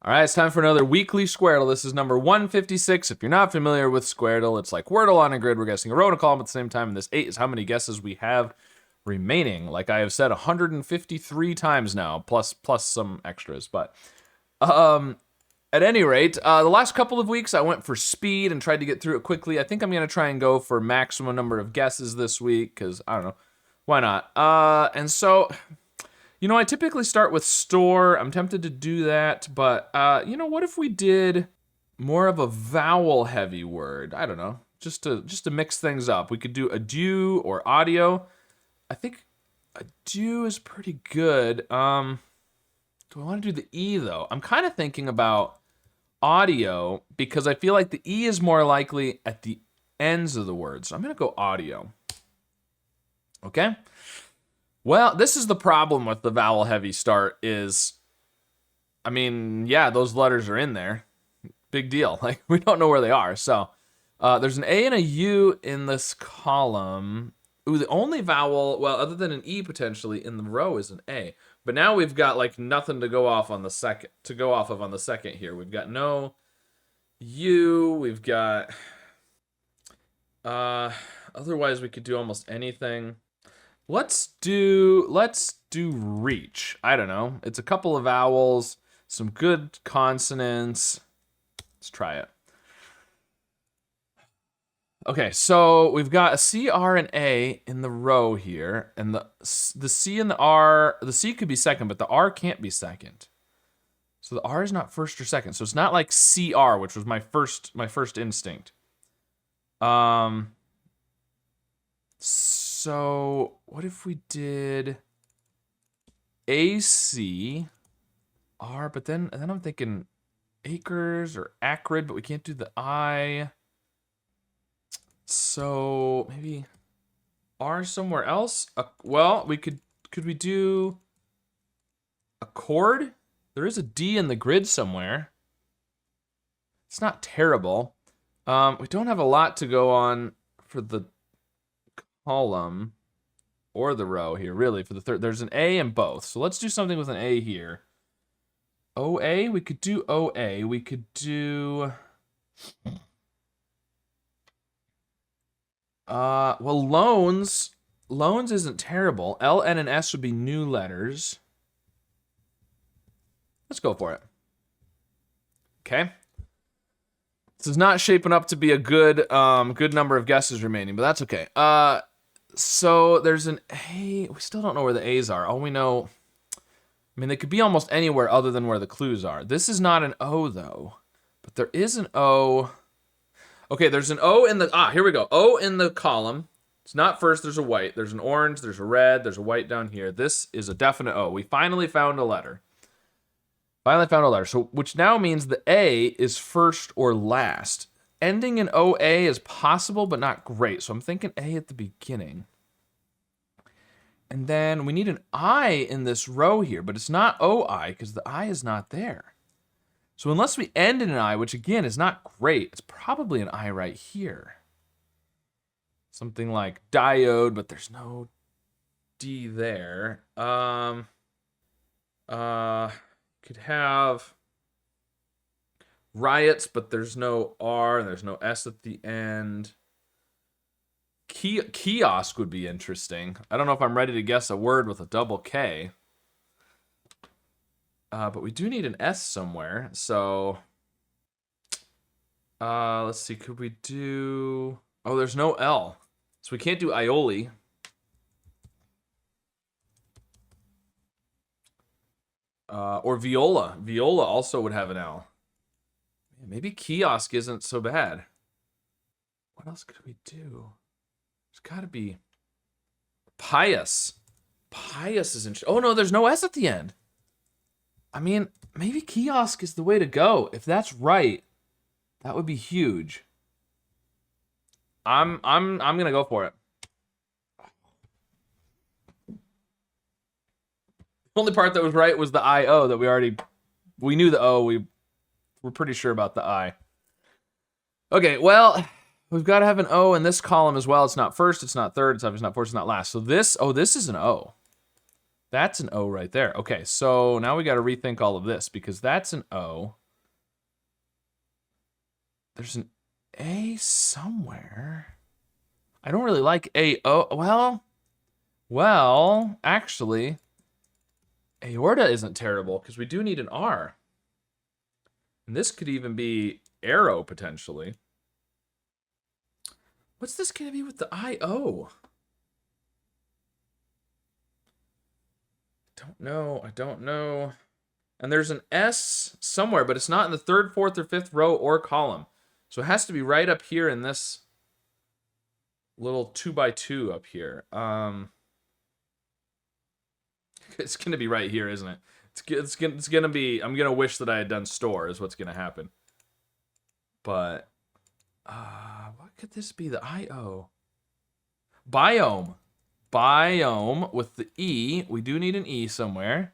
All right, it's time for another weekly Squardle. This is number 156. If you're not familiar with Squardle, it's like Wordle on a grid. We're guessing a row and a column at the same time, and this 8 is how many guesses we have remaining. Like I have said 153 times now, plus some extras. But at any rate, the last couple of weeks I went for speed and tried to get through it quickly. I think I'm going to try and go for maximum number of guesses this week, because, I don't know, why not? And so... I typically start with store. I'm tempted to do that, but what if we did more of a vowel-heavy word? I don't know, just to mix things up. We could do adieu or audio. I think adieu is pretty good. Do I want to do the E though? I'm kind of thinking about audio because I feel like the E is more likely at the ends of the word. So I'm gonna go audio. Okay. Well, this is the problem with the vowel heavy start is, those letters are in there. Big deal. Like, we don't know where they are. So there's an A and a U in this column. Ooh, the only vowel, well, other than an E potentially in the row is an A. But now we've got like nothing to go off on the second, on the second here. We've got no U, we've got otherwise we could do almost anything. Let's do reach. I don't know. It's a couple of vowels, some good consonants. Let's try it. Okay, so we've got a C, R, and A in the row here, and the C and the R, the C could be second, but the R can't be second. So the R is not first or second. So it's not like CR, which was my first instinct. So what if we did AC, R, but then I'm thinking acres or acrid, but we can't do the I. So maybe R somewhere else. Well, could we do accord? There is a D in the grid somewhere. It's not terrible. We don't have a lot to go on for the column or the row here, really, for the third. There's an A in both. So let's do something with an A here. OA, we could do OA. We could do... well, loans isn't terrible. L, N, and S would be new letters. Let's go for it. Okay. This is not shaping up to be a good number of guesses remaining, but that's okay. So there's an A. We still don't know where the A's are. All we know, they could be almost anywhere other than where the clues are. This is not an O though, but there is an O. Okay, there's an O in the, here we go. O in the column. It's not first, there's a white. There's an orange, there's a red, there's a white down here. This is a definite O. We finally found a letter. So, which now means the A is first or last. Ending in OA is possible, but not great. So I'm thinking A at the beginning. And then we need an I in this row here, but it's not OI because the I is not there. So unless we end in an I, which again is not great, it's probably an I right here. Something like diode, but there's no D there. Could have riots, but there's no R and there's no S at the end. Kiosk would be interesting. I don't know if I'm ready to guess a word with a double K. But we do need an S somewhere. So let's see, could we do... Oh, there's no L. So we can't do aioli. Or viola. Viola also would have an L. Maybe kiosk isn't so bad. What else could we do? There's got to be pious. Pious is interesting. Oh no, there's no S at the end. Maybe kiosk is the way to go. If that's right, that would be huge. I'm gonna go for it. The only part that was right was the I-O that we knew the O, we're pretty sure about the I. Okay, well, we've got to have an O in this column as well. It's not first, it's not third, it's obviously not fourth, it's not last. So this is an O. That's an O right there. Okay, so now we got to rethink all of this because that's an O. There's an A somewhere. I don't really like A-O. Well, actually, aorta isn't terrible because we do need an R. And this could even be arrow, potentially. What's this going to be with the I-O? I don't know. And there's an S somewhere, but it's not in the third, fourth, or fifth row or column. So it has to be right up here in this little 2x2 up here. It's going to be right here, isn't it? It's going to be, I'm going to wish that I had done store is what's going to happen. But, what could this be? The I-O. Biome. Biome with the E. We do need an E somewhere.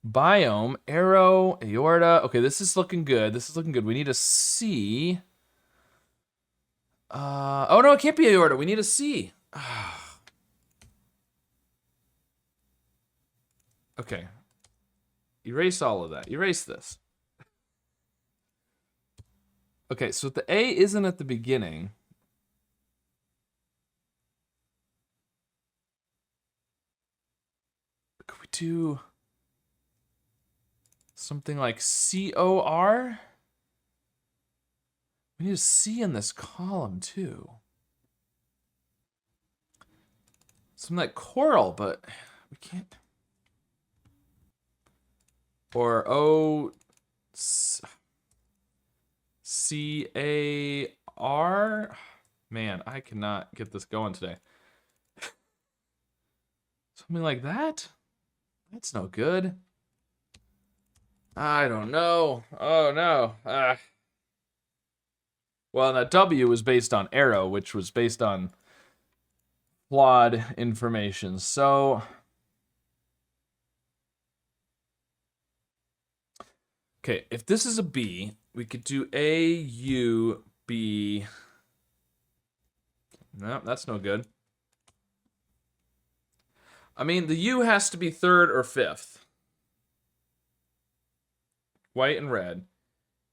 Biome, arrow, aorta. Okay, this is looking good. This is looking good. We need a C. Oh no, it can't be aorta. We need a C. Okay. Erase all of that. Erase this. Okay, so the A isn't at the beginning. Could we do something like C-O-R? We need a C in this column, too. Something like coral, but we can't. Or O-C-A-R? Man, I cannot get this going today. Something like that? That's no good. I don't know. Oh, no. Well, that W was based on arrow, which was based on flawed information. So, okay, if this is a B, we could do A, U, B. No, that's no good. I mean, the U has to be third or fifth. White and red.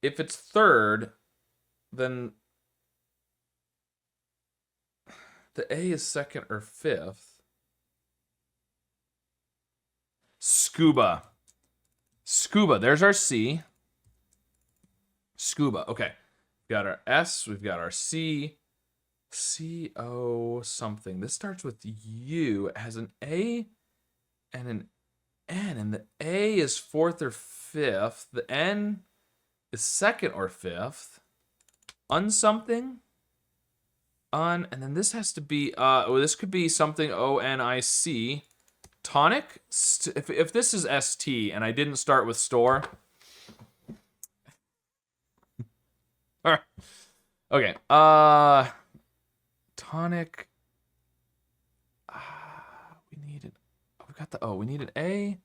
If it's third, then the A is second or fifth. Scuba. Scuba. There's our C. Scuba. Okay. We've got our S. We've got our C. C-O something. This starts with U. It has an A and an N. And the A is fourth or fifth. The N is second or fifth. Unsomething. And then this has to be, this could be something O-N-I-C. Tonic? If this is S-T and I didn't start with store. Okay, tonic. We needed, we got the O. We need an A.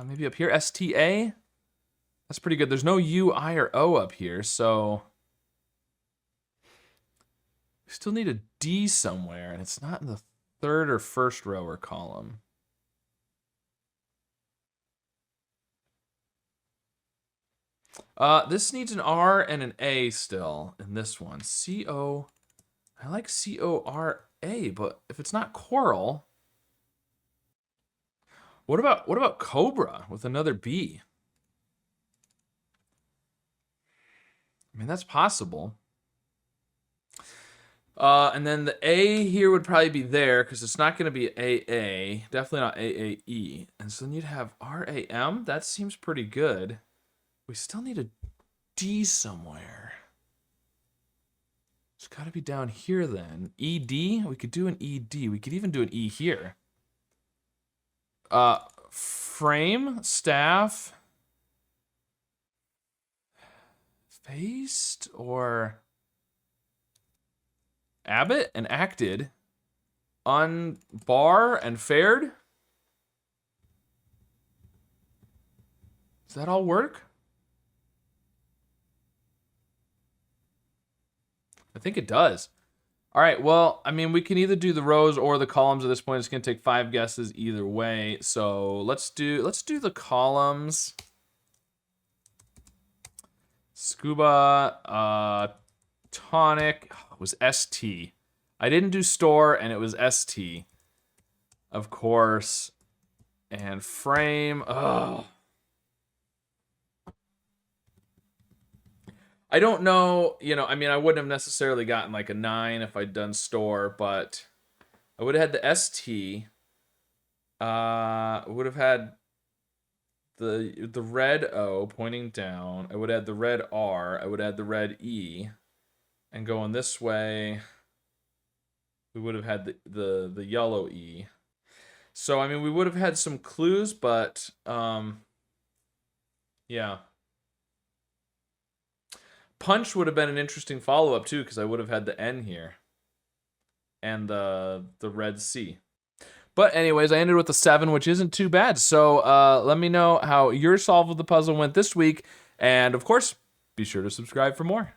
Maybe up here, S-T-A. That's pretty good. There's no U, I, or O up here, so we still need a D somewhere, and it's not in the third or first row or column. This needs an R and an A still in this one. C-O, I like C-O-R-A, but if it's not coral, what about cobra with another B? I mean, that's possible. And then the A here would probably be there because it's not going to be AA. Definitely not AAE. And so then you'd have RAM. That seems pretty good. We still need a D somewhere. It's got to be down here then. ED? We could do an ED. We could even do an E here. Frame, staff, faced, or Abbott and acted, on bar and fared. Does that all work? I think it does. All right, well, I mean, we can either do the rows or the columns at this point. It's gonna take 5 guesses either way. So let's do the columns. Scuba, tonic was ST. I didn't do store, and it was ST, of course. And frame, I don't know, I mean, I wouldn't have necessarily gotten like a 9 if I'd done store, but I would have had the ST. I would have had the red O pointing down. I would have had the red R. I would have had the red E. And going this way, we would have had the yellow E. So, I mean, we would have had some clues, but, yeah. Punch would have been an interesting follow-up, too, because I would have had the N here. And the red C. But anyways, I ended with a 7, which isn't too bad. So let me know how your solve of the puzzle went this week. And, of course, be sure to subscribe for more.